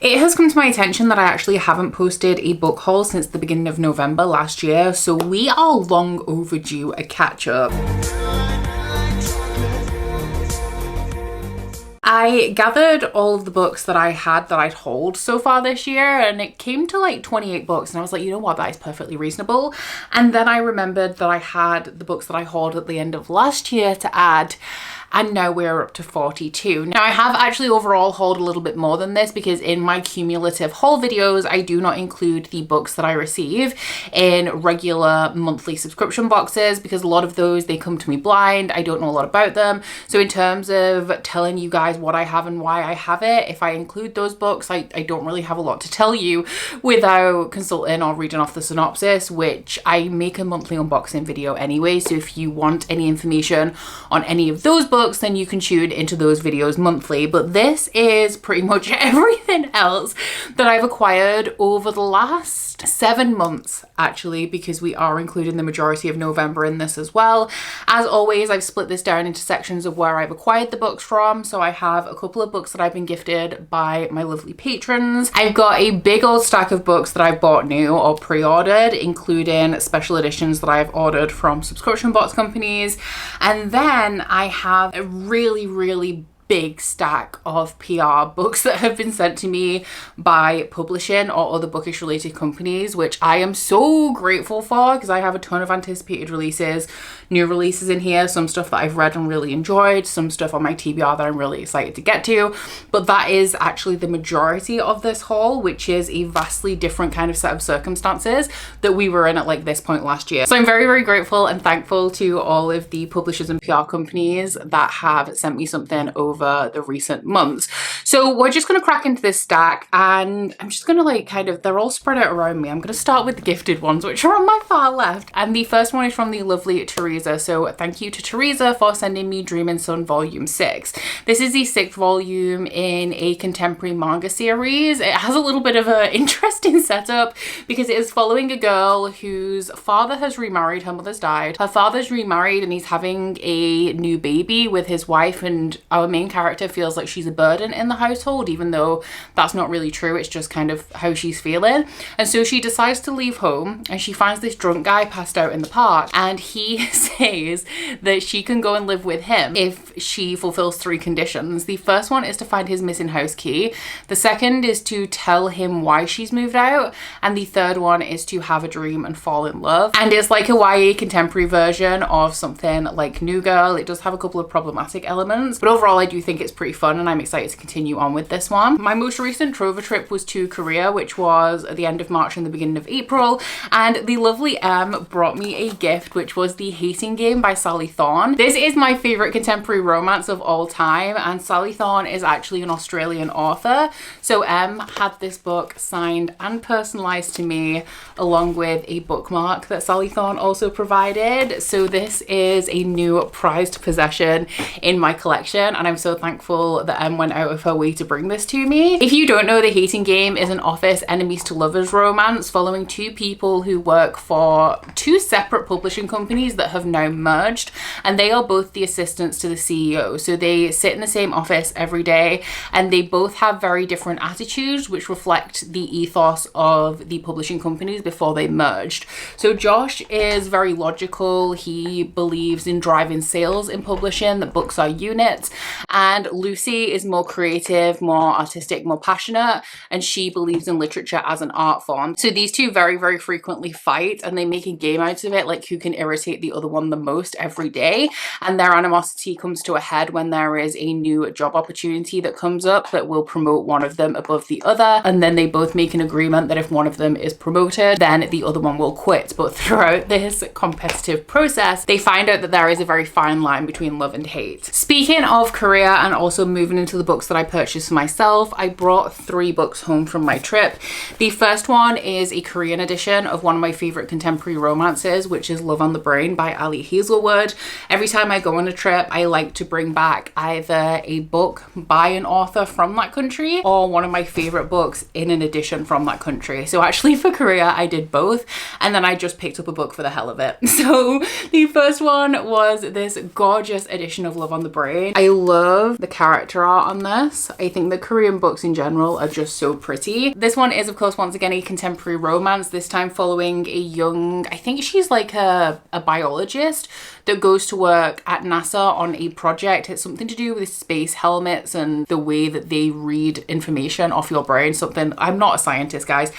It has come to my attention that I actually haven't posted a book haul since the beginning of November last year, so we are long overdue a catch up. I gathered all of the books that I had that I'd hauled so far this year, and it came to like 28 books, and I was like, you know what, that is perfectly reasonable. And then I remembered that I had the books that I hauled at the end of last year to add, and now we're up to 42. Now I have actually overall hauled a little bit more than this, because in my cumulative haul videos I do not include the books that I receive in regular monthly subscription boxes, because a lot of those, they come to me blind. I don't know a lot about them. So in terms of telling you guys what I have and why I have it, if I include those books, I don't really have a lot to tell you without consulting or reading off the synopsis, which I make a monthly unboxing video anyway. So if you want any information on any of those books, then you can tune into those videos monthly. But this is pretty much everything else that I've acquired over the last 7 months, actually, because we are including the majority of November in this as well. As always, I've split this down into sections of where I've acquired the books from. So I have a couple of books that I've been gifted by my lovely patrons. I've got a big old stack of books that I've bought new or pre-ordered, including special editions that I've ordered from subscription box companies. And then I have a really big stack of PR books that have been sent to me by publishing or other bookish related companies, which I am so grateful for, because I have a ton of anticipated releases, new releases in here, some stuff that I've read and really enjoyed, some stuff on my TBR that I'm really excited to get to. But that is actually the majority of this haul, which is a vastly different kind of set of circumstances that we were in at like this point last year. So I'm very grateful and thankful to all of the publishers and PR companies that have sent me something over the recent months. So we're just going to crack into this stack, and I'm just going to like they're all spread out around me. I'm going to start with the gifted ones, which are on my far left. And the first one is from the lovely Teresa. So thank you to Teresa for sending me Dreaming Sun Volume 6. This is the 6th volume in a contemporary manga series. It has a little bit of an interesting setup, because it is following a girl whose father has remarried, her mother's died. Her father's remarried and he's having a new baby with his wife, and our main character feels like she's a burden in the household, even though that's not really true. It's just kind of how she's feeling. And so she decides to leave home, and she finds this drunk guy passed out in the park, and he says that she can go and live with him if she fulfills 3 conditions. The first one is to find his missing house key. The second is to tell him why she's moved out. And the third one is to have a dream and fall in love. And it's like a YA contemporary version of something like New Girl. It does have a couple of problematic elements, but overall I do think it's pretty fun, and I'm excited to continue on with this one. My most recent Trover trip was to Korea, which was at the end of March and the beginning of April, and the lovely M brought me a gift, which was The Hating Game by Sally Thorne. This is my favorite contemporary romance of all time, and Sally Thorne is actually an Australian author. So M had this book signed and personalized to me, along with a bookmark that Sally Thorne also provided. So this is a new prized possession in my collection, and I'm so thankful that Em went out of her way to bring this to me. If you don't know, The Hating Game is an office enemies to lovers romance following 2 people who work for 2 separate publishing companies that have now merged, and they are both the assistants to the CEO. So they sit in the same office every day, and they both have very different attitudes, which reflect the ethos of the publishing companies before they merged. So Josh is very logical. He believes in driving sales in publishing, that books are units. And Lucy is more creative, more artistic, more passionate, and she believes in literature as an art form. So these 2 very frequently fight, and they make a game out of it, like who can irritate the other one the most every day. And their animosity comes to a head when there is a new job opportunity that comes up that will promote one of them above the other, and then they both make an agreement that if one of them is promoted, then the other one will quit. But throughout this competitive process, they find out that there is a very fine line between love and hate. Speaking of Korea, and also moving into the books that I purchased for myself, I brought 3 books home from my trip. The first one is a Korean edition of one of my favorite contemporary romances, which is Love on the Brain by Ali Hazelwood. Every time I go on a trip, I like to bring back either a book by an author from that country or one of my favorite books in an edition from that country. So actually for Korea, I did both, and then I just picked up a book for the hell of it. So the first one was this gorgeous edition of Love on the Brain. I love love the character art on this. I think the Korean books in general are just so pretty. This one is, of course, once again a contemporary romance, this time following a young, I think she's like a biologist that goes to work at NASA on a project. It's something to do with space helmets and the way that they read information off your brain. Something, I'm not a scientist, guys.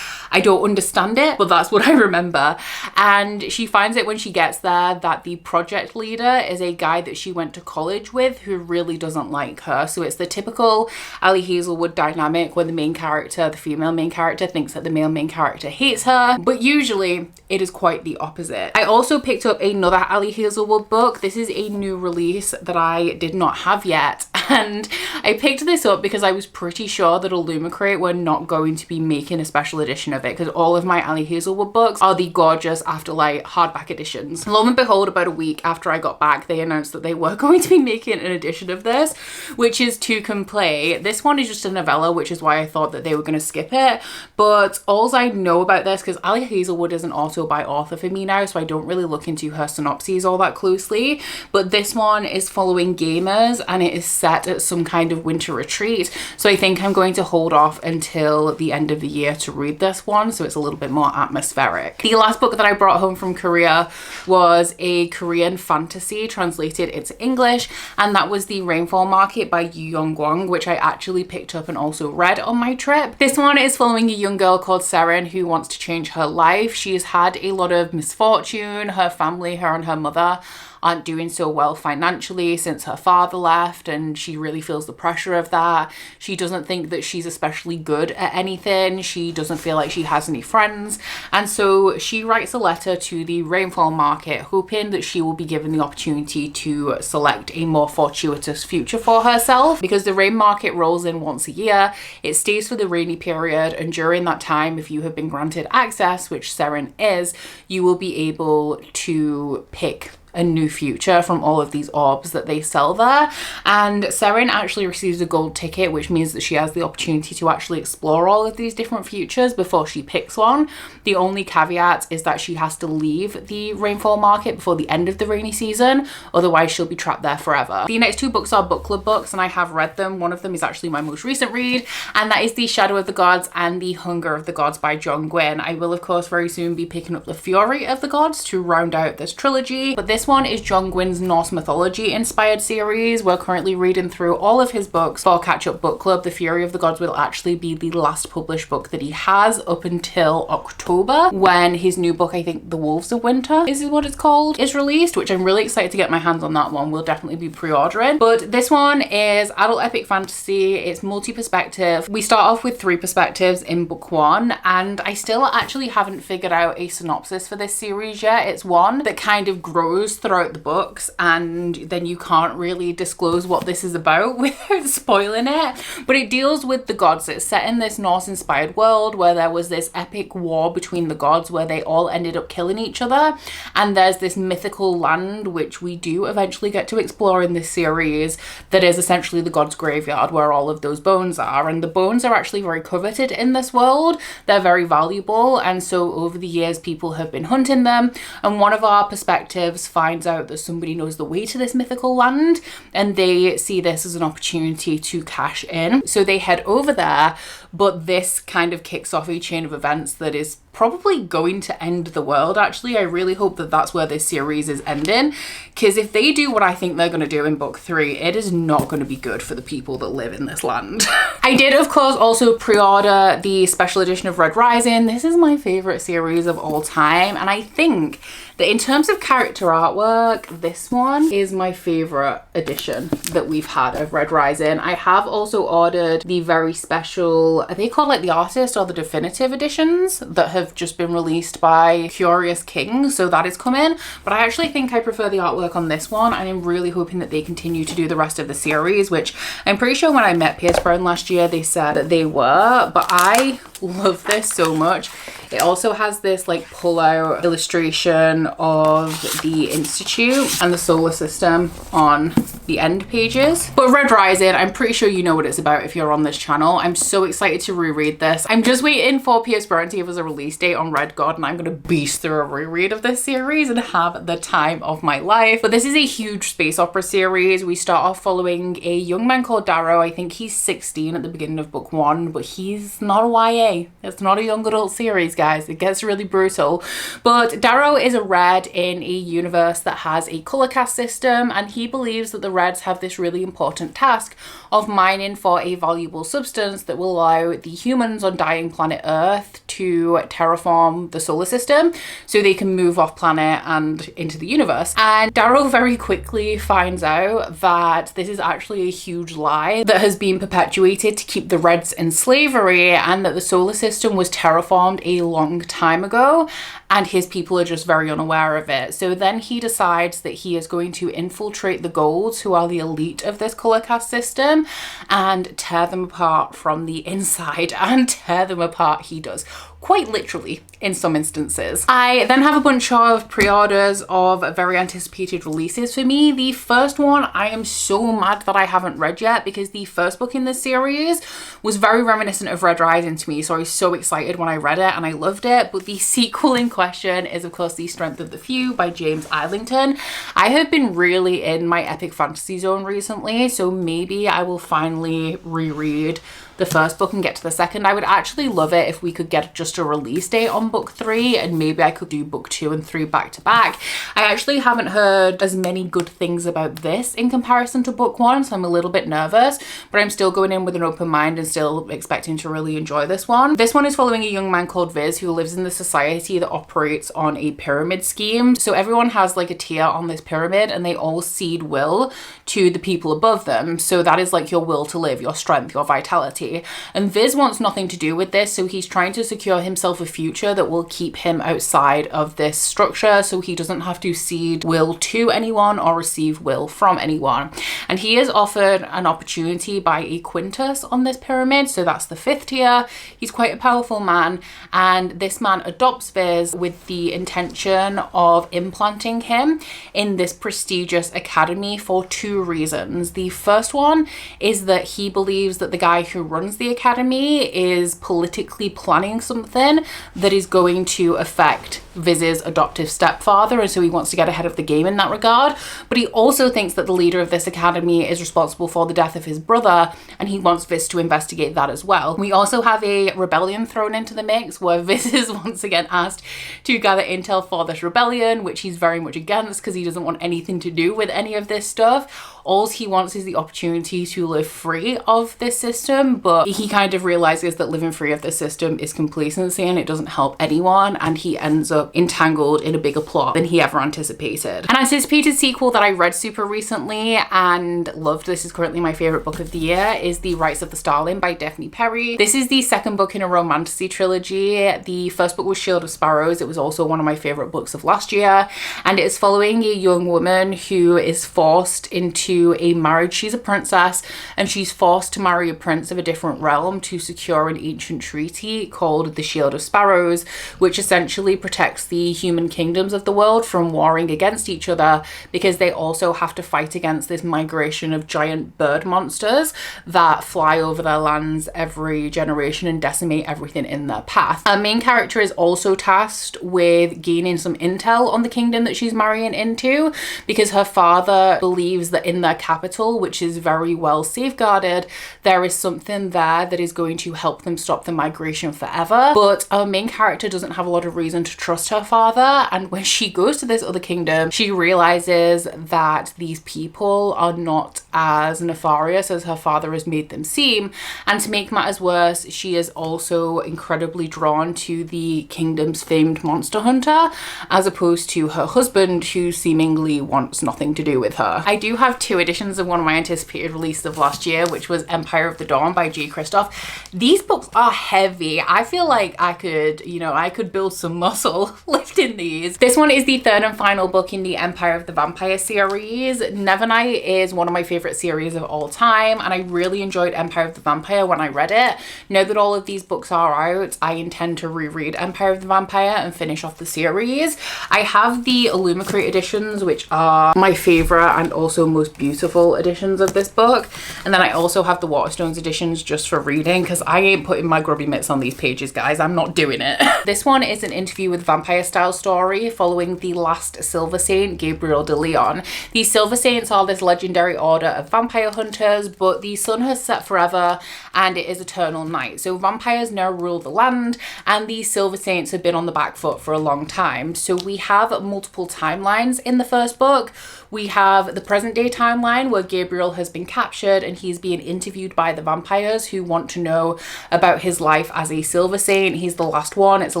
I don't understand it, but that's what I remember. And she finds it when she gets there that the project leader is a guy that she went to college with who really doesn't like her. So it's the typical Ali Hazelwood dynamic where the main character, the female main character, thinks that the male main character hates her, but usually it is quite the opposite. I also picked up another Ali Hazelwood book. This is a new release that I did not have yet. And I picked this up because I was pretty sure that Illumicrate were not going to be making a special edition of it, because all of my Ali Hazelwood books are the gorgeous Afterlight hardback editions. Lo and behold, about a week after I got back, they announced that they were going to be making an edition of this, which is Two Can Play. This one is just a novella, which is why I thought that they were going to skip it. But all I know about this, because Ali Hazelwood is an author by author for me now, so I don't really look into her synopses all that closely. But this one is following gamers and it is set at some kind of winter retreat. So I think I'm going to hold off until the end of the year to read this one, so it's a little bit more atmospheric. The last book that I brought home from Korea was a Korean fantasy translated into English, and that was The Rainfall Market by Yu Yong-kwang, which I actually picked up and also read on my trip. This one is following a young girl called Seren who wants to change her life. She's had a lot of misfortune. Her family, her and her mother, aren't doing so well financially since her father left, and she really feels the pressure of that. She doesn't think that she's especially good at anything. She doesn't feel like she has any friends, and so she writes a letter to the Rainfall Market hoping that she will be given the opportunity to select a more fortuitous future for herself, because the rain market rolls in once a year. It stays for the rainy period, and during that time, if you have been granted access, which Seren is, you will be able to pick a new future from all of these orbs that they sell there. And Seren actually receives a gold ticket, which means that she has the opportunity to actually explore all of these different futures before she picks one. The only caveat is that she has to leave the Rainfall Market before the end of the rainy season, otherwise she'll be trapped there forever. The next two books are book club books, and I have read them. One of them is actually my most recent read, and that is The Shadow of the Gods and The Hunger of the Gods by John Gwynne. I will of course very soon be picking up The Fury of the Gods to round out this trilogy, but this one is John Gwynne's Norse mythology inspired series. We're currently reading through all of his books for Catch Up Book Club. The Fury of the Gods will actually be the last published book that he has up until October, when his new book, I think The Wolves of Winter is what it's called, is released, which I'm really excited to get my hands on that one. We'll definitely be pre-ordering. But this one is adult epic fantasy. It's multi-perspective. We start off with 3 perspectives in book 1, and I still actually haven't figured out a synopsis for this series yet. It's one that kind of grows throughout the books, and then you can't really disclose what this is about without spoiling it. But it deals with the gods. It's set in this Norse inspired world where there was this epic war between the gods where they all ended up killing each other, and there's this mythical land which we do eventually get to explore in this series that is essentially the gods' graveyard where all of those bones are. And the bones are actually very coveted in this world. They're very valuable, and so over the years people have been hunting them, and one of our perspectives finds out that somebody knows the way to this mythical land, and they see this as an opportunity to cash in. So they head over there, but this kind of kicks off a chain of events that is probably going to end the world. Actually, I really hope that that's where this series is ending, because if they do what I think they're going to do in book 3, it is not going to be good for the people that live in this land. I did of course also pre-order the special edition of Red Rising. This is my favorite series of all time, and I think that in terms of character artwork, this one is my favorite edition that we've had of Red Rising. I have also ordered the very special, are they called like the artist or the definitive editions, that have just been released by Curious King, so that is coming. But I actually think I prefer the artwork on this one, and I'm really hoping that they continue to do the rest of the series, which I'm pretty sure when I met Pierce Brown last year they said that they were, but I love this so much. It also has this like pull-out illustration of the Institute and the solar system on the end pages. But Red Rising, I'm pretty sure you know what it's about if you're on this channel. I'm so excited to reread this. I'm just waiting for P.S. Brown to give us a release date on Red God, and I'm gonna beast through a reread of this series and have the time of my life. But this is a huge space opera series. We start off following a young man called Darrow. I think he's 16 at the beginning of book 1, but he's not a YA. It's not a young adult series, guys. It gets really brutal. But Darrow is a Red in a universe that has a color cast system, and he believes that the Reds have this really important task of mining for a valuable substance that will allow the humans on dying planet Earth to terraform the solar system so they can move off planet and into the universe. And Darrow very quickly finds out that this is actually a huge lie that has been perpetuated to keep the Reds in slavery, and that the solar system was terraformed a long time ago and his people are just very unaware of it. So then he decides that he is going to infiltrate the Golds, who are the elite of this color cast system, and tear them apart from the inside. And tear them apart he does, quite literally in some instances. I then have a bunch of pre-orders of very anticipated releases for me. The first one I am so mad that I haven't read yet, because the first book in this series was very reminiscent of Red Rising to me, so I was so excited when I read it and I loved it. But the sequel in question is of course The Strength of the Few by James Islington. I have been really in my epic fantasy zone recently, so maybe I will finally reread the first book and get to the second. I would actually love it if we could get just a release date on book 3, and maybe I could do book 2 and 3 back to back. I actually haven't heard as many good things about this in comparison to book 1, so I'm a little bit nervous, but I'm still going in with an open mind and still expecting to really enjoy this one. This one is following a young man called Viz who lives in the society that operates on a pyramid scheme. So everyone has like a tier on this pyramid, and they all cede will to the people above them. So that is like your will to live, your strength, your vitality. And Viz wants nothing to do with this, so he's trying to secure himself a future that will keep him outside of this structure, so he doesn't have to cede will to anyone or receive will from anyone. And he is offered an opportunity by a Quintus on this pyramid, so that's the 5th tier. He's quite a powerful man, and this man adopts Viz with the intention of implanting him in this prestigious academy for 2 reasons. The first one is that he believes that the guy who runs the academy is politically planning something that is going to affect Viz's adoptive stepfather, and so he wants to get ahead of the game in that regard. But he also thinks that the leader of this academy is responsible for the death of his brother, and he wants Viz to investigate that as well. We also have a rebellion thrown into the mix where Viz is once again asked to gather intel for this rebellion, which he's very much against because he doesn't want anything to do with any of this stuff. All he wants is the opportunity to live free of this system, but he kind of realizes that living free of this system is complacency and it doesn't help anyone, and he ends up entangled in a bigger plot than he ever anticipated. An anticipated sequel that I read super recently and loved, this is currently my favorite book of the year, is The Rights of the Starling by Daphne Perry. This is the second book in a romantasy trilogy. The first book was Shield of Sparrows. It was also one of my favorite books of last year, and it is following a young woman who is forced into a marriage. She's a princess, and she's forced to marry a prince of a different realm to secure an ancient treaty called the Shield of Sparrows, which essentially protects the human kingdoms of the world from warring against each other, because they also have to fight against this migration of giant bird monsters that fly over their lands every generation and decimate everything in their path. Our main character is also tasked with gaining some intel on the kingdom that she's marrying into, because her father believes that in their capital, which is very well safeguarded, there is something there that is going to help them stop the migration forever. But our main character doesn't have a lot of reason to trust her father, and when she goes to this other kingdom, she realizes that these people are not as nefarious as her father has made them seem. And to make matters worse, she is also incredibly drawn to the kingdom's famed monster hunter, as opposed to her husband, who seemingly wants nothing to do with her. I do have 2 two editions of one of my anticipated releases of last year, which was Empire of the Dawn by J. Kristoff. These books are heavy. I feel like I could, you know, I could build some muscle lifting these. This one is the third and final book in the Empire of the Vampire series. Nevernight is one of my favorite series of all time, and I really enjoyed Empire of the Vampire when I read it. Now that all of these books are out, I intend to reread Empire of the Vampire and finish off the series. I have the Illumicrate editions, which are my favorite and also most beautiful editions of this book. And then I also have the Waterstones editions just for reading, because I ain't putting my grubby mitts on these pages, guys. I'm not doing it. This one is an interview with vampire style story following the last Silver Saint, Gabriel de Leon. These Silver Saints are this legendary order of vampire hunters, but the sun has set forever and it is eternal night. So vampires now rule the land, and these Silver Saints have been on the back foot for a long time. So we have multiple timelines in the first book. We have the present day timeline where Gabriel has been captured and he's being interviewed by the vampires who want to know about his life as a Silver Saint. He's the last one. It's a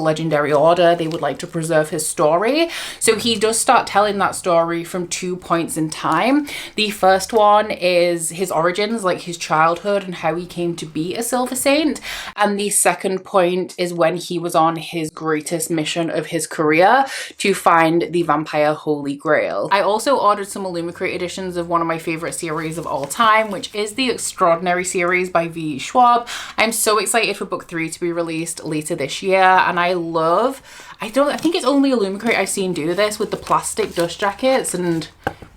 legendary order. They would like to preserve his story. So he does start telling that story from 2 points in time. The first one is his origins, like his childhood and how he came to be a Silver Saint. And the second point is when he was on his greatest mission of his career to find the vampire Holy Grail. I also ordered some Illumicrate editions of one of my favorite series of all time, which is the Extraordinary series by V. Schwab. I'm so excited for book 3 to be released later this year, and I think it's only Illumicrate I've seen do this with the plastic dust jackets and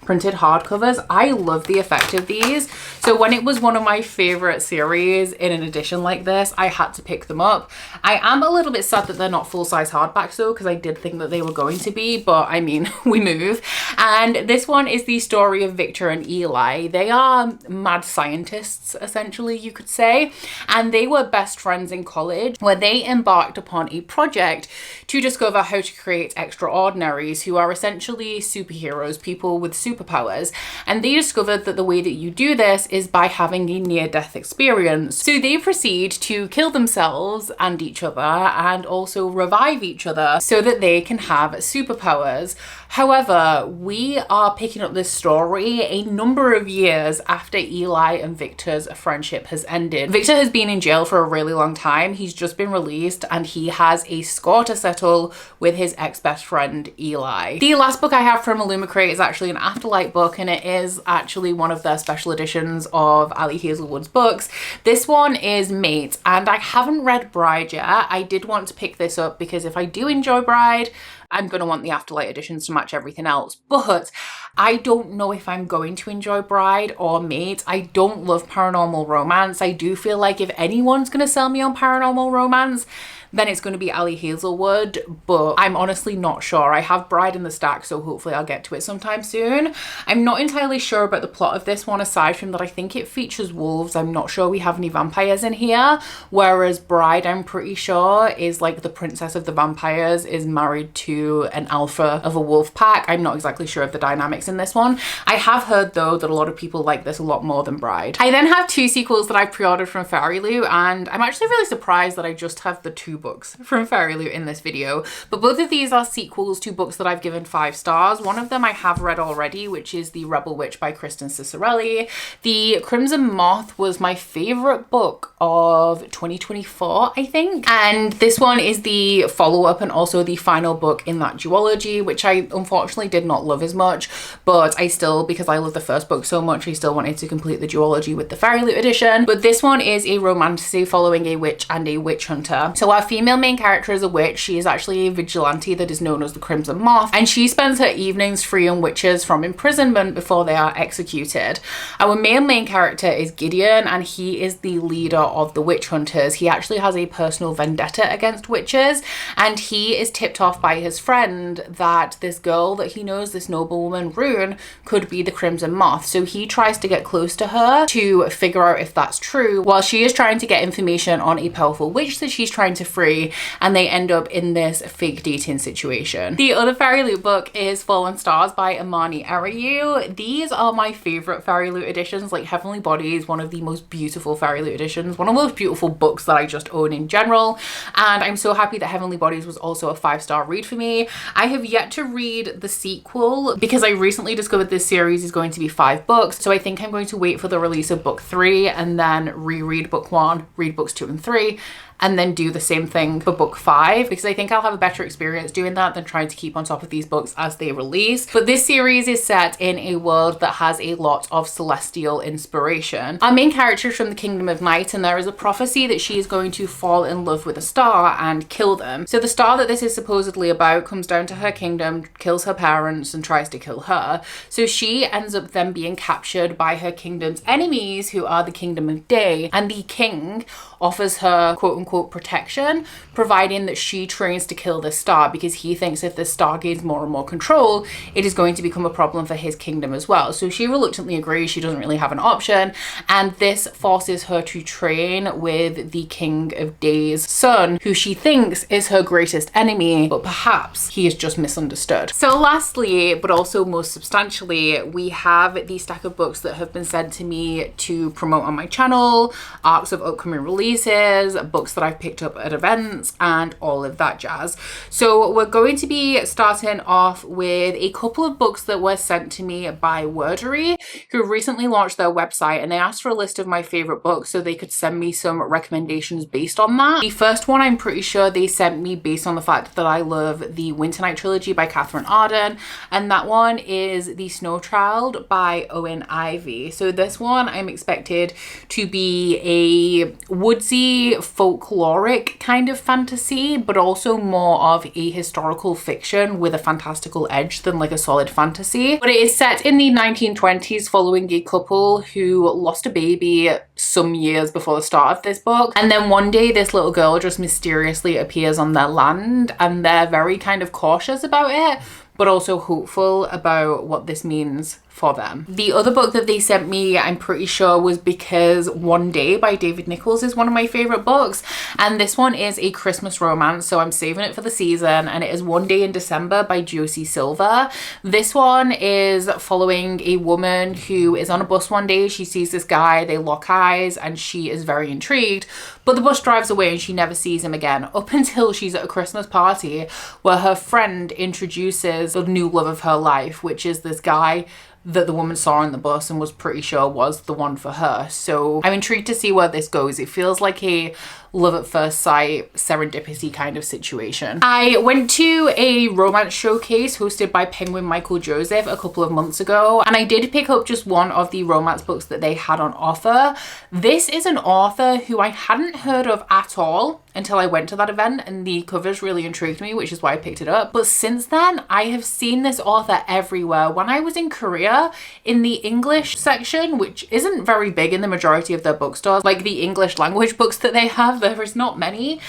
printed hardcovers. I love the effect of these. So when it was one of my favorite series in an edition like this, I had to pick them up. I am a little bit sad that they're not full-size hardbacks though, because I did think that they were going to be, but I mean, we move. And this one is the story of Victor and Eli. They are mad scientists, essentially, you could say, and they were best friends in college, where they embarked upon a project to discover how to create extraordinaries, who are essentially superheroes, people with superpowers. And they discovered that the way that you do this is by having a near-death experience. So they proceed to kill themselves and each other and also revive each other so that they can have superpowers. However, we are picking up this story a number of years after Eli and Victor's friendship has ended. Victor has been in jail for a really long time. He's just been released and he has a score to settle with his ex-best friend Eli. The last book I have from Illumicrate is actually an Afterlight book, and it is actually one of their special editions of Ali Hazelwood's books. This one is Mate, and I haven't read Bride yet. I did want to pick this up because if I do enjoy Bride, I'm going to want the Afterlight editions to match everything else. But I don't know if I'm going to enjoy Bride or Mate. I don't love paranormal romance. I do feel like if anyone's going to sell me on paranormal romance, then it's going to be Ali Hazelwood, but I'm honestly not sure. I have Bride in the stack, so hopefully I'll get to it sometime soon. I'm not entirely sure about the plot of this one, aside from that I think it features wolves. I'm not sure we have any vampires in here, whereas Bride, I'm pretty sure, is like the princess of the vampires is married to an alpha of a wolf pack. I'm not exactly sure of the dynamics in this one. I have heard, though, that a lot of people like this a lot more than Bride. I then have 2 sequels that I've pre-ordered from Fairy Loot, and I'm actually really surprised that I just have the 2 books from Fairy Loot in this video, but both of these are sequels to books that I've given 5 stars. One of them I have read already, which is The Rebel Witch by Kristen Cicerelli. The Crimson Moth was my favorite book of 2024, I think, and this one is the follow-up and also the final book in that duology, which I unfortunately did not love as much, but I still, because I love the first book so much, I still wanted to complete the duology with the Fairy Loot edition. But this one is a romantasy following a witch and a witch hunter. So our female main character is a witch. She is actually a vigilante that is known as the Crimson Moth, and she spends her evenings freeing witches from imprisonment before they are executed. Our male main character is Gideon, and he is the leader of the witch hunters. He actually has a personal vendetta against witches, and he is tipped off by his friend that this girl that he knows, this noblewoman Rune, could be the Crimson Moth. So he tries to get close to her to figure out if that's true, while she is trying to get information on a powerful witch that she's trying to free free, and they end up in this fake dating situation. The other Fairy Loot book is Fallen Stars by Amani Arayu. These are my favorite Fairy Loot editions. Like, Heavenly Body is one of the most beautiful Fairy Loot editions, one of the most beautiful books that I just own in general, and I'm so happy that Heavenly Bodies was also a 5-star read for me. I have yet to read the sequel because I recently discovered this series is going to be 5 books, so I think I'm going to wait for the release of book 3 and then reread book 1, read books 2 and 3, and then do the same thing for book 5, because I think I'll have a better experience doing that than trying to keep on top of these books as they release. But this series is set in a world that has a lot of celestial inspiration. Our main character is from the Kingdom of Night, and there is a prophecy that she is going to fall in love with a star and kill them. So the star that this is supposedly about comes down to her kingdom, kills her parents, and tries to kill her. So she ends up then being captured by her kingdom's enemies, who are the Kingdom of Day, and the king offers her quote-unquote protection, providing that she trains to kill this star, because he thinks if this star gains more and more control, it is going to become a problem for his kingdom as well. So she reluctantly agrees. She doesn't really have an option, and this forces her to train with the King of Day's son, who she thinks is her greatest enemy, but perhaps he is just misunderstood. So lastly, but also most substantially, we have the stack of books that have been sent to me to promote on my channel, arcs of upcoming releases, books that I've picked up at events, and all of that jazz. So we're going to be starting off with a couple of books that were sent to me by Wordery, who recently launched their website, and they asked for a list of my favorite books so they could send me some recommendations based on that. The first one I'm pretty sure they sent me based on the fact that I love the Winter Night trilogy by Catherine Arden, and that one is The Snow Child by Owen Ivy. So this one I'm expected to be a woodsy folkloric kind of fantasy, but also more of a historical fiction with a fantastical edge than like a solid fantasy. But it is set in the 1920s, following a couple who lost a baby some years before the start of this book, and then one day this little girl just mysteriously appears on their land, and they're very kind of cautious about it, but also hopeful about what this means for them. The other book that they sent me, I'm pretty sure, was Because One Day by David Nichols is one of my favorite books, and this one is a Christmas romance, so I'm saving it for the season, and it is One Day in December by Josie Silver. This one is following a woman who is on a bus one day. She sees this guy, they lock eyes, and she is very intrigued, but the bus drives away and she never sees him again, up until she's at a Christmas party where her friend introduces the new love of her life, which is this guy that the woman saw on the bus and was pretty sure was the one for her. So I'm intrigued to see where this goes. It feels like a love at first sight, serendipity kind of situation. I went to a romance showcase hosted by Penguin Michael Joseph a couple of months ago, and I did pick up just one of the romance books that they had on offer. This is an author who I hadn't heard of at all until I went to that event, and the covers really intrigued me, which is why I picked it up. But since then, I have seen this author everywhere. When I was in Korea, in the English section, which isn't very big in the majority of their bookstores, like the English language books that they have, there is not many.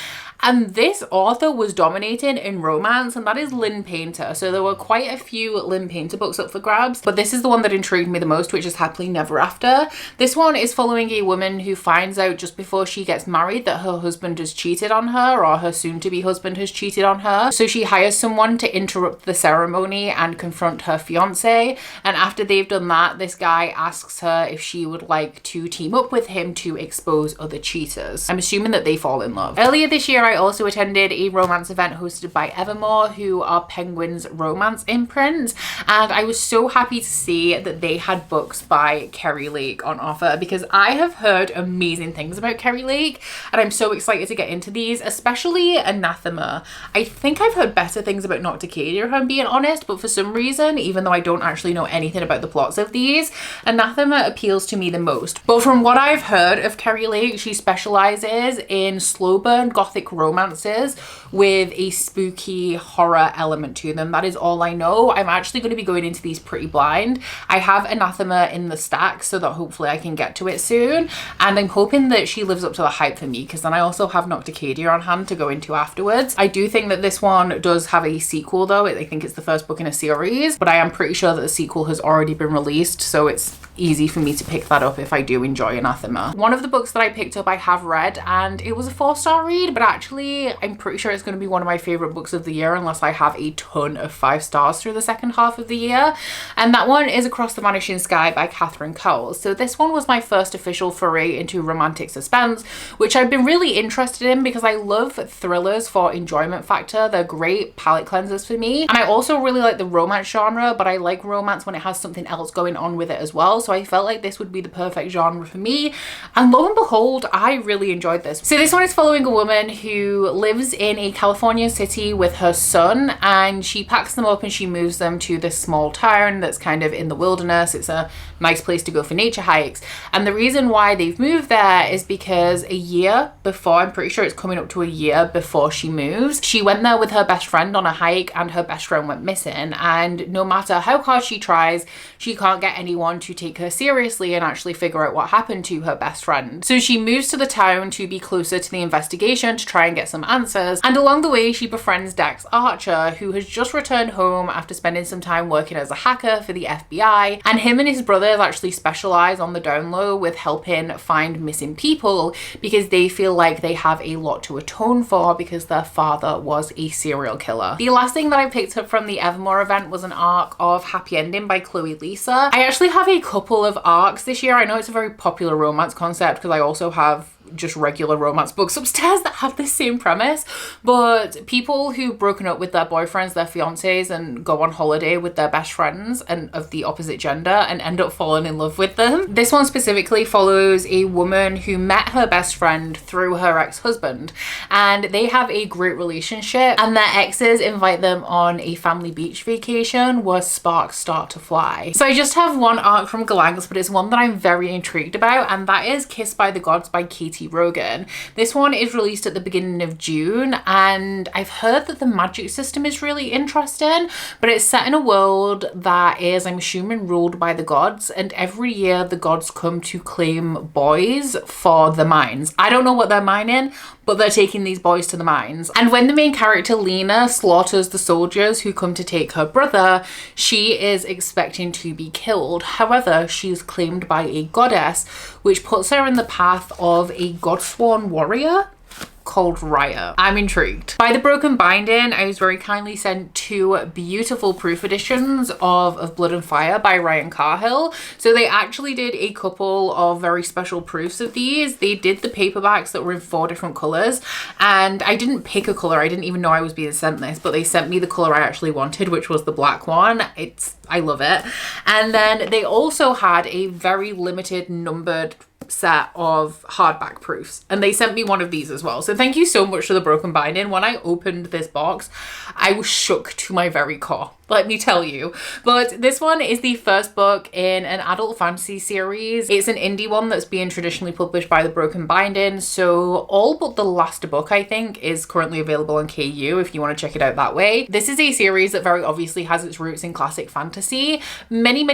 And this author was dominating in romance, and that is Lynn Painter. So there were quite a few Lynn Painter books up for grabs, but this is the one that intrigued me the most, which is Happily Never After. This one is following a woman who finds out just before she gets married that her husband has cheated on her, or her soon-to-be husband has cheated on her. So she hires someone to interrupt the ceremony and confront her fiance. And after they've done that, this guy asks her if she would like to team up with him to expose other cheaters. I'm assuming that they fall in love. Earlier this year, I also attended a romance event hosted by Evermore, who are Penguin's romance imprint, and I was so happy to see that they had books by Kerry Lake on offer, because I have heard amazing things about Kerry Lake, and I'm so excited to get into these, especially Anathema. I think I've heard better things about Nocticadia, if I'm being honest, but for some reason, even though I don't actually know anything about the plots of these, Anathema appeals to me the most. But from what I've heard of Kerry Lake, she specializes in slow burn gothic romances with a spooky horror element to them. That is all I know. I'm actually going to be going into these pretty blind. I have Anathema in the stack so that hopefully I can get to it soon, and I'm hoping that she lives up to the hype for me, because then I also have Nocticadia on hand to go into afterwards. I do think that this one does have a sequel though. I think it's the first book in a series, but I am pretty sure that the sequel has already been released, so it's easy for me to pick that up if I do enjoy Anathema. One of the books that I picked up I have read, and it was a 4-star read, but actually actually, I'm pretty sure it's going to be one of my favorite books of the year unless I have a ton of 5 stars through the second half of the year. And that one is Across the Vanishing Sky by Catherine Cowles. So this one was my first official foray into romantic suspense, which I've been really interested in because I love thrillers for enjoyment factor. They're great palate cleansers for me. And I also really like the romance genre, but I like romance when it has something else going on with it as well. So I felt like this would be the perfect genre for me. And lo and behold, I really enjoyed this. So this one is following a woman who lives in a California city with her son, and she packs them up and she moves them to this small town that's kind of in the wilderness. It's a nice place to go for nature hikes. And the reason why they've moved there is because a year before, I'm pretty sure it's coming up to a year before she moves, she went there with her best friend on a hike and her best friend went missing. And no matter how hard she tries, she can't get anyone to take her seriously and actually figure out what happened to her best friend. So she moves to the town to be closer to the investigation to try and get some answers. And along the way, she befriends Dax Archer, who has just returned home after spending some time working as a hacker for the FBI. And him and his brothers actually specialize on the down low with helping find missing people because they feel like they have a lot to atone for because their father was a serial killer. The last thing that I picked up from the Evermore event was an arc of Happy Ending by Chloe Lisa. I actually have a couple of arcs this year. I know it's a very popular romance concept because I also have just regular romance books upstairs that have the same premise, but people who've broken up with their boyfriends, their fiancés, and go on holiday with their best friends and of the opposite gender and end up falling in love with them. This one specifically follows a woman who met her best friend through her ex-husband, and they have a great relationship, and their exes invite them on a family beach vacation where sparks start to fly. So I just have one arc from Galantis, but it's one that I'm very intrigued about, and that is Kissed by the Gods by Katie Rogan. This one is released at the beginning of June, and I've heard that the magic system is really interesting, but it's set in a world that is, I'm assuming, ruled by the gods, and every year the gods come to claim boys for the mines. I don't know what they're mining, but they're taking these boys to the mines. And when the main character Lena slaughters the soldiers who come to take her brother, she is expecting to be killed. However, she's claimed by a goddess, which puts her in the path of a godsworn warrior called Raya. I'm intrigued. By the Broken Binding, I was very kindly sent 2 beautiful proof editions of Blood and Fire by Ryan Carhill. So they actually did a couple of very special proofs of these. They did the paperbacks that were in 4 different colors, and I didn't pick a color. I didn't even know I was being sent this, but they sent me the color I actually wanted, which was the black one. I love it. And then they also had a very limited numbered set of hardback proofs, and they sent me one of these as well. So thank you so much to the Broken Binding. When I opened this box, I was shook to my very core, let me tell you. But this one is the first book in an adult fantasy series. It's an indie one that's being traditionally published by the Broken Binding. So all but the last book, I think, is currently available on KU if you want to check it out that way. This is a series that very obviously has its roots in classic fantasy. Many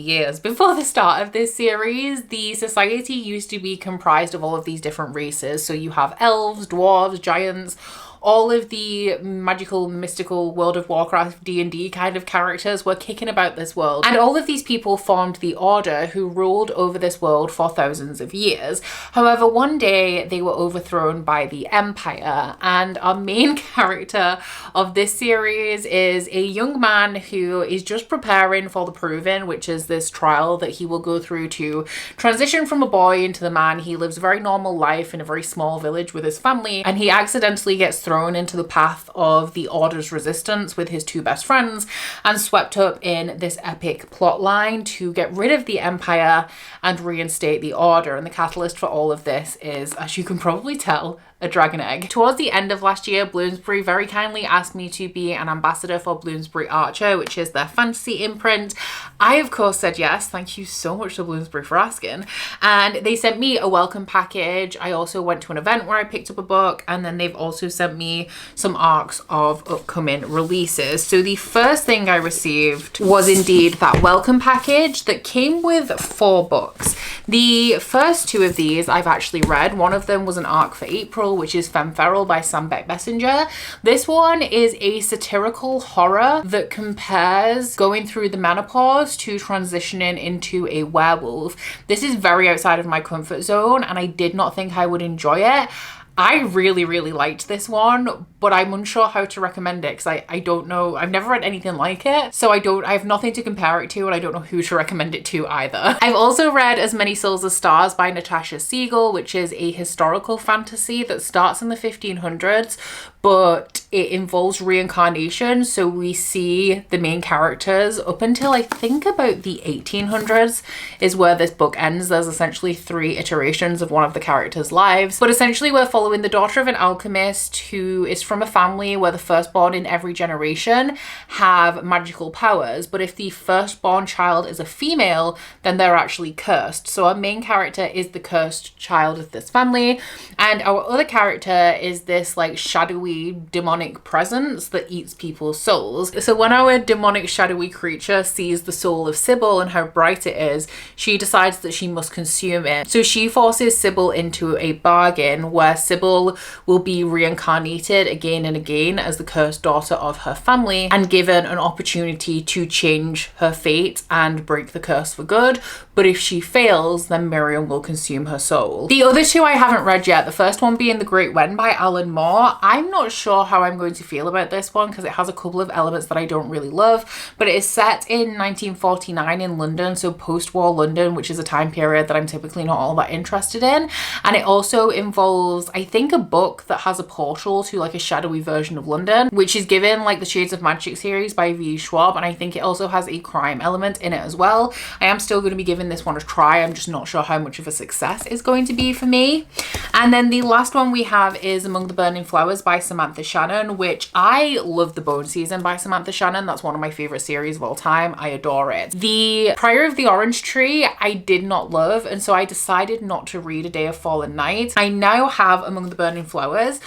years before the start of this series, the society used to be comprised of all of these different races. So you have elves, dwarves, giants, all of the magical, mystical World of Warcraft, D&D kind of characters were kicking about this world. And all of these people formed the Order, who ruled over this world for thousands of years. However, one day they were overthrown by the Empire, and our main character of this series is a young man who is just preparing for the Proving, which is this trial that he will go through to transition from a boy into the man. He lives a very normal life in a very small village with his family, and he accidentally gets thrown into the path of the Order's resistance with his 2 best friends and swept up in this epic plot line to get rid of the Empire and reinstate the Order. And the catalyst for all of this is, as you can probably tell, a dragon egg. Towards the end of last year, Bloomsbury very kindly asked me to be an ambassador for Bloomsbury Archer, which is their fantasy imprint. I, of course, said yes. Thank you so much to Bloomsbury for asking. And they sent me a welcome package. I also went to an event where I picked up a book, and then they've also sent me some arcs of upcoming releases. So the first thing I received was indeed that welcome package that came with 4 books. The first 2 of these I've actually read. One of them was an arc for April, which is Femme Feral by Sam Beck-Messenger. This one is a satirical horror that compares going through the menopause to transitioning into a werewolf. This is very outside of my comfort zone, and I did not think I would enjoy it. I really, really liked this one, but I'm unsure how to recommend it because I don't know. I've never read anything like it. So I have nothing to compare it to, and I don't know who to recommend it to either. I've also read As Many Souls as Stars by Natasha Siegel, which is a historical fantasy that starts in the 1500s, but it involves reincarnation. So we see the main characters up until I think about the 1800s is where this book ends. There's essentially 3 iterations of one of the characters' lives. But essentially we're following the daughter of an alchemist who is from a family where the firstborn in every generation have magical powers. But if the firstborn child is a female, then they're actually cursed. So our main character is the cursed child of this family. And our other character is this like shadowy demonic presence that eats people's souls. So when our demonic shadowy creature sees the soul of Sybil and how bright it is, she decides that she must consume it. So she forces Sybil into a bargain where Sybil will be reincarnated again and again as the cursed daughter of her family and given an opportunity to change her fate and break the curse for good. But if she fails, then Miriam will consume her soul. The other 2 I haven't read yet, the first one being The Great Wen by Alan Moore. I'm not sure how I'm going to feel about this one because it has a couple of elements that I don't really love, but it is set in 1949 in London, so post-war London, which is a time period that I'm typically not all that interested in. And it also involves, I think, a book that has a portal to like a shadowy version of London, which is given like the Shades of Magic series by V. Schwab, and I think it also has a crime element in it as well. I am still going to be giving this one a try. I'm just not sure how much of a success it's going to be for me. And then the last one we have is Among the Burning Flowers by Samantha Shannon, which I love. The Bone Season by Samantha Shannon. That's one of my favorite series of all time. I adore it. The Prior of the Orange Tree I did not love, and so I decided not to read A Day of Fallen Night. I now have Among the Burning Flowers.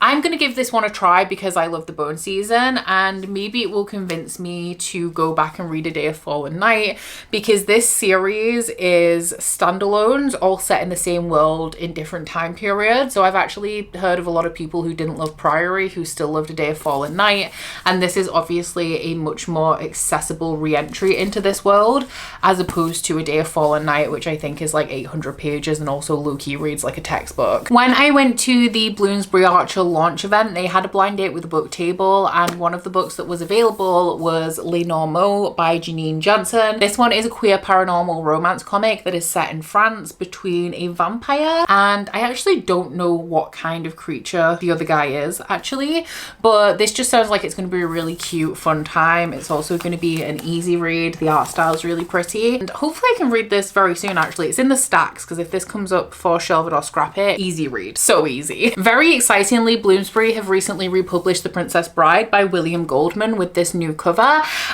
I'm going to give this one a try because I love The Bone Season, and maybe it will convince me to go back and read A Day of Fallen Night, because this series is standalones all set in the same world in different time periods. So I've actually heard of a lot of people who didn't love Priory who still loved A Day of Fallen Night, and this is obviously a much more accessible re-entry into this world as opposed to A Day of Fallen Night, which I think is like 800 pages and also low-key reads like a textbook. When I went to the Bloomsbury Archer launch event, they had a blind date with a book table, and one of the books that was available was Les Normaux by Janine Jansen. This one is a queer paranormal romance comic that is set in France between a vampire and I actually don't know what kind of creature the other guy is actually, but this just sounds like it's going to be a really cute fun time. It's also going to be an easy read. The art style is really pretty, and hopefully I can read this very soon. Actually, it's in the stacks because if this comes up for Shelve It or Scrap It, easy read, so easy. Very excitingly, Bloomsbury have recently republished The Princess Bride by William Goldman with this new cover,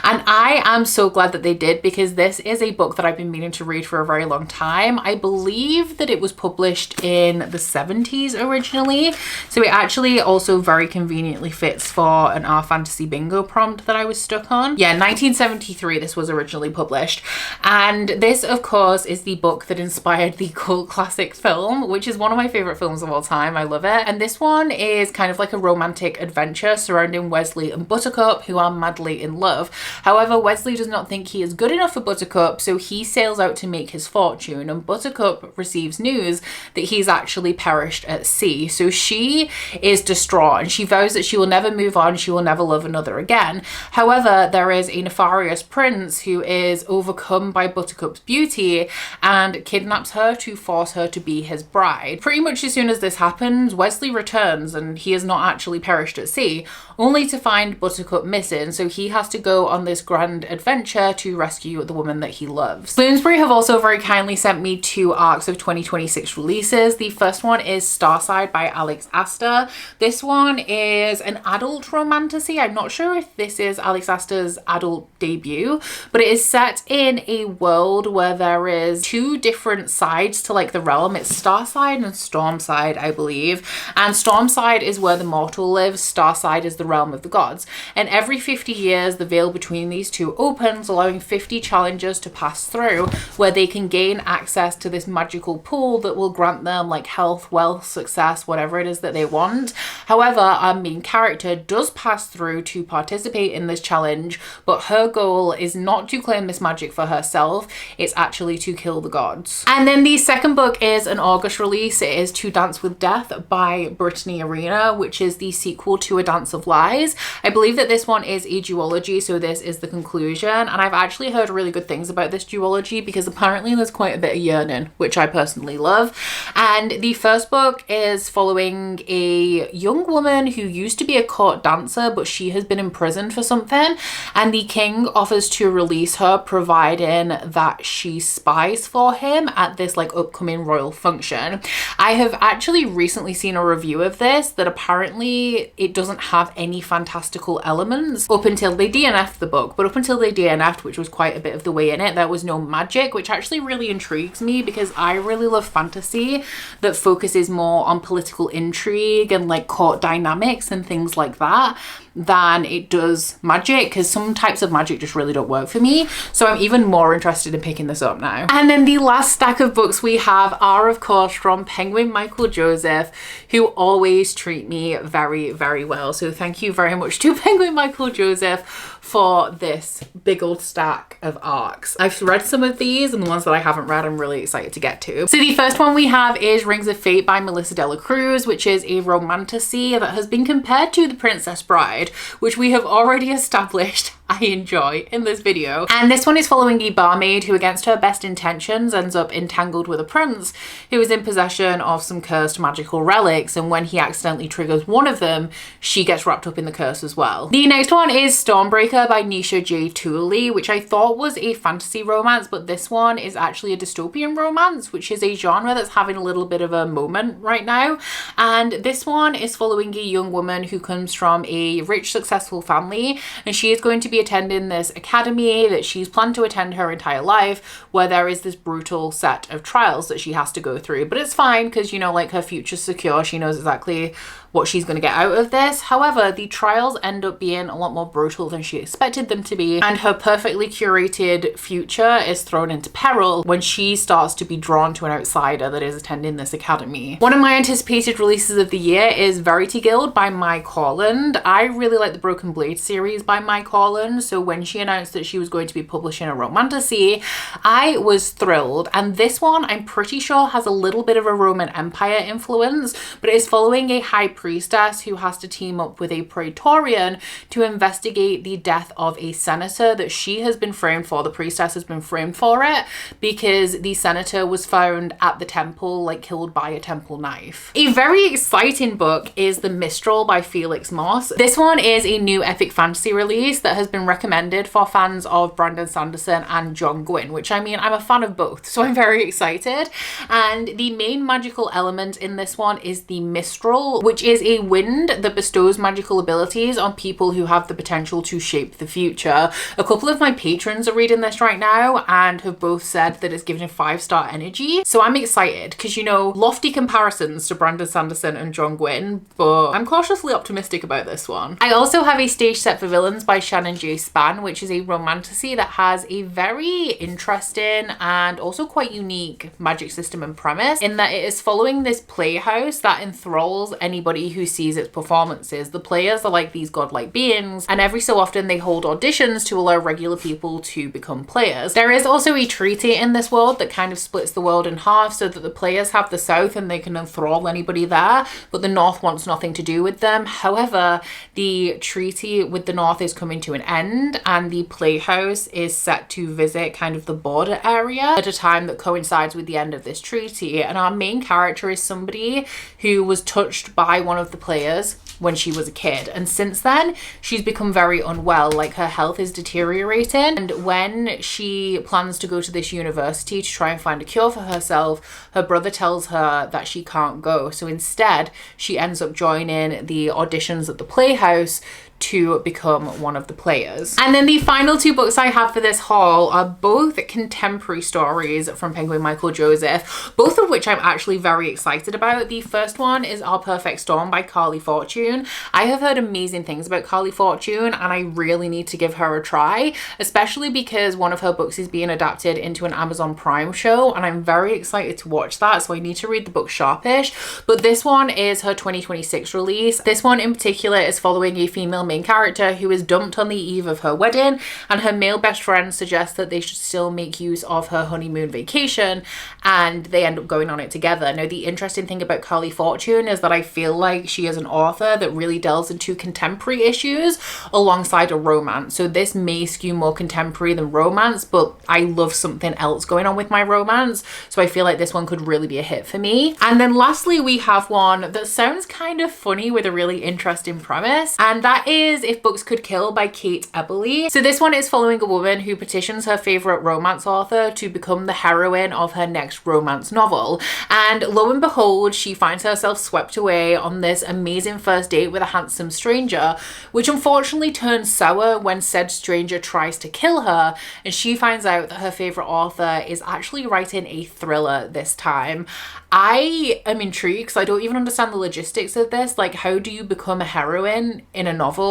and I am so glad that they did, because this is a book that I've been meaning to read for a very long time. I believe that it was published in the 70s originally, so it actually also very conveniently fits for an Our Fantasy Bingo prompt that I was stuck on. Yeah, 1973 this was originally published, and this of course is the book that inspired the cult classic film, which is one of my favorite films of all time. I love it. And this one is kind of like a romantic adventure surrounding Wesley and Buttercup, who are madly in love. However, Wesley does not think he is good enough for Buttercup, so he sails out to make his fortune, and Buttercup receives news that he's actually perished at sea. So she is distraught and she vows that she will never move on, she will never love another again. However, there is a nefarious prince who is overcome by Buttercup's beauty and kidnaps her to force her to be his bride. Pretty much as soon as this happens, Wesley returns and he has not actually perished at sea, only to find Buttercup missing, so he has to go on this grand adventure to rescue the woman that he loves. Bloomsbury have also very kindly sent me 2 arcs of 2026 releases. The first one is Starside by Alex Astor. This one is an adult romantasy. I'm not sure if this is Alex Astor's adult debut, but it is set in a world where there is 2 different sides to like the realm. It's Starside and Stormside, I believe, and Stormside side is where the mortal lives, star side is the realm of the gods. And every 50 years, the veil between these two opens, allowing 50 challengers to pass through, where they can gain access to this magical pool that will grant them like health, wealth, success, whatever it is that they want. However, our main character does pass through to participate in this challenge, but her goal is not to claim this magic for herself, it's actually to kill the gods. And then the second book is an August release. It is To Dance with Death by Brittany Arena, which is the sequel to A Dance of Lies. I believe that this one is a duology, so this is the conclusion, and I've actually heard really good things about this duology because apparently there's quite a bit of yearning, which I personally love. And the first book is following a young woman who used to be a court dancer, but she has been imprisoned for something, and the king offers to release her providing that she spies for him at this like upcoming royal function. I have actually recently seen a review of this that apparently it doesn't have any fantastical elements up until they DNF'd the book, but up until they DNF'd, which was quite a bit of the way in it, there was no magic, which actually really intrigues me because I really love fantasy that focuses more on political intrigue and like court dynamics and things like that than it does magic, because some types of magic just really don't work for me. So I'm even more interested in picking this up now. And then the last stack of books we have are of course from Penguin Michael Joseph, who always treat me very, very well. So thank you very much to Penguin Michael Joseph for this big old stack of arcs. I've read some of these, and the ones that I haven't read I'm really excited to get to. So the first one we have is Rings of Fate by Melissa Dela Cruz, which is a romantasy that has been compared to The Princess Bride, which we have already established I enjoy in this video. And this one is following a barmaid who, against her best intentions, ends up entangled with a prince who is in possession of some cursed magical relics, and when he accidentally triggers one of them, she gets wrapped up in the curse as well. The next one is Stormbreaker by Nisha J. Tooley, which I thought was a fantasy romance, but this one is actually a dystopian romance, which is a genre that's having a little bit of a moment right now. And this one is following a young woman who comes from a rich, successful family, and she is going to be attending this academy that she's planned to attend her entire life, where there is this brutal set of trials that she has to go through. But it's fine because, you know, like her future's secure. She knows exactly what she's going to get out of this. However, the trials end up being a lot more brutal than she expected them to be, and her perfectly curated future is thrown into peril when she starts to be drawn to an outsider that is attending this academy. One of my anticipated releases of the year is Verity Guild by Mike Holland. I really like the Broken Blade series by Mike Holland, so when she announced that she was going to be publishing a romantasy, I was thrilled. And this one I'm pretty sure has a little bit of a Roman Empire influence, but it is following a high priestess who has to team up with a praetorian to investigate the death of a senator that she has been framed for. The priestess has been framed for it because the senator was found at the temple, like killed by a temple knife. A very exciting book is The Mistral by Felix Moss. This one is a new epic fantasy release that has been recommended for fans of Brandon Sanderson and John Gwynne, which, I mean, I'm a fan of both, so I'm very excited. And the main magical element in this one is the Mistral, which is a wind that bestows magical abilities on people who have the potential to shape the future. A couple of my patrons are reading this right now and have both said that it's given 5-star energy. So I'm excited because, you know, lofty comparisons to Brandon Sanderson and John Gwynne, but I'm cautiously optimistic about this one. I also have a stage set for villains by Shannon J. Spann, which is a romantasy that has a very interesting and also quite unique magic system and premise, in that it is following this playhouse that enthralls anybody who sees its performances. The players are like these godlike beings, and every so often they hold auditions to allow regular people to become players. There is also a treaty in this world that kind of splits the world in half, so that the players have the south and they can enthrall anybody there, but the north wants nothing to do with them. However, the treaty with the north is coming to an end, and the playhouse is set to visit kind of the border area at a time that coincides with the end of this treaty. And our main character is somebody who was touched by one of the players when she was a kid. And since then, she's become very unwell. Like, her health is deteriorating. And when she plans to go to this university to try and find a cure for herself, her brother tells her that she can't go. So instead, she ends up joining the auditions at the Playhouse to become one of the players. And then the final two books I have for this haul are both contemporary stories from Penguin Michael Joseph, both of which I'm actually very excited about. The first one is Our Perfect Storm by Carly Fortune. I have heard amazing things about Carly Fortune and I really need to give her a try, especially because one of her books is being adapted into an Amazon Prime show and I'm very excited to watch that, so I need to read the book sharpish. But this one is her 2026 release. This one in particular is following a female main character who is dumped on the eve of her wedding, and her male best friend suggests that they should still make use of her honeymoon vacation, and they end up going on it together. Now, the interesting thing about Carly Fortune is that I feel like she is an author that really delves into contemporary issues alongside a romance. So this may skew more contemporary than romance, but I love something else going on with my romance, so I feel like this one could really be a hit for me. And then lastly, we have one that sounds kind of funny with a really interesting premise, and that is If Books Could Kill by Kate Eberly. So this one is following a woman who petitions her favorite romance author to become the heroine of her next romance novel. And lo and behold, she finds herself swept away on this amazing first date with a handsome stranger, which unfortunately turns sour when said stranger tries to kill her, and she finds out that her favorite author is actually writing a thriller this time. I am intrigued because I don't even understand the logistics of this. Like, how do you become a heroine in a novel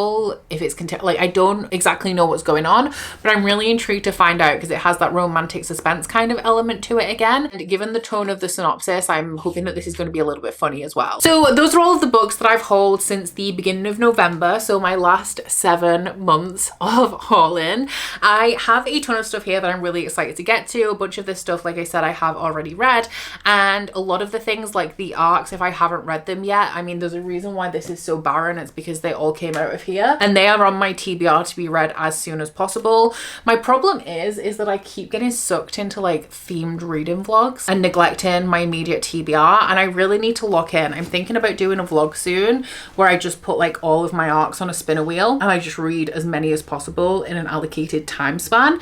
if it's like, I don't exactly know what's going on, but I'm really intrigued to find out because it has that romantic suspense kind of element to it again. And given the tone of the synopsis, I'm hoping that this is going to be a little bit funny as well. So those are all of the books that I've hauled since the beginning of November. So my last 7 months of hauling. I have a ton of stuff here that I'm really excited to get to. A bunch of this stuff, like I said, I have already read, and a lot of the things like the arcs, if I haven't read them yet, I mean, there's a reason why this is so barren. It's because they all came out of here and they are on my TBR to be read as soon as possible. My problem is that I keep getting sucked into like themed reading vlogs and neglecting my immediate TBR, and I really need to lock in. I'm thinking about doing a vlog soon where I just put like all of my arcs on a spinner wheel and I just read as many as possible in an allocated time span,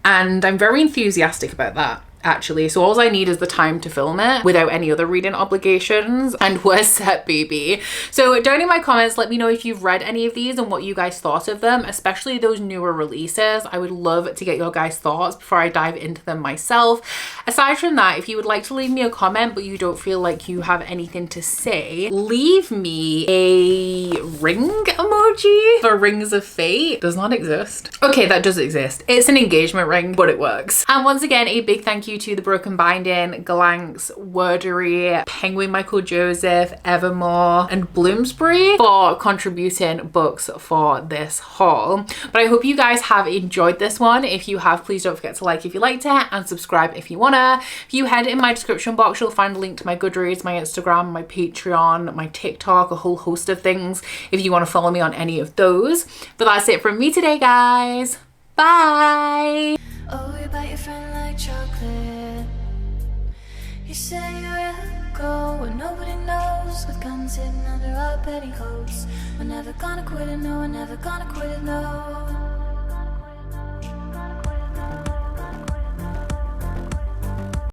and I'm very enthusiastic about that, actually. So all I need is the time to film it without any other reading obligations, and we're set, baby. So down in my comments, let me know if you've read any of these and what you guys thought of them, especially those newer releases. I would love to get your guys' thoughts before I dive into them myself. Aside from that, if you would like to leave me a comment but you don't feel like you have anything to say, leave me a ring emoji for Rings of Fate. Does not exist. Okay, that does exist. It's an engagement ring, but it works. And once again, a big thank you to The Broken Binding, Glanks, Wordery, Penguin Michael Joseph, Evermore, and Bloomsbury for contributing books for this haul. But I hope you guys have enjoyed this one. If you have, please don't forget to like if you liked it and subscribe if you wanna. If you head in my description box, you'll find a link to my Goodreads, my Instagram, my Patreon, my TikTok, a whole host of things if you want to follow me on any of those. But that's it from me today, guys. Bye. Oh, you bite your friend like chocolate. You say you will go where nobody knows, with guns hidden under our petticoats. We're never gonna quit it, no, we're never gonna quit it, no.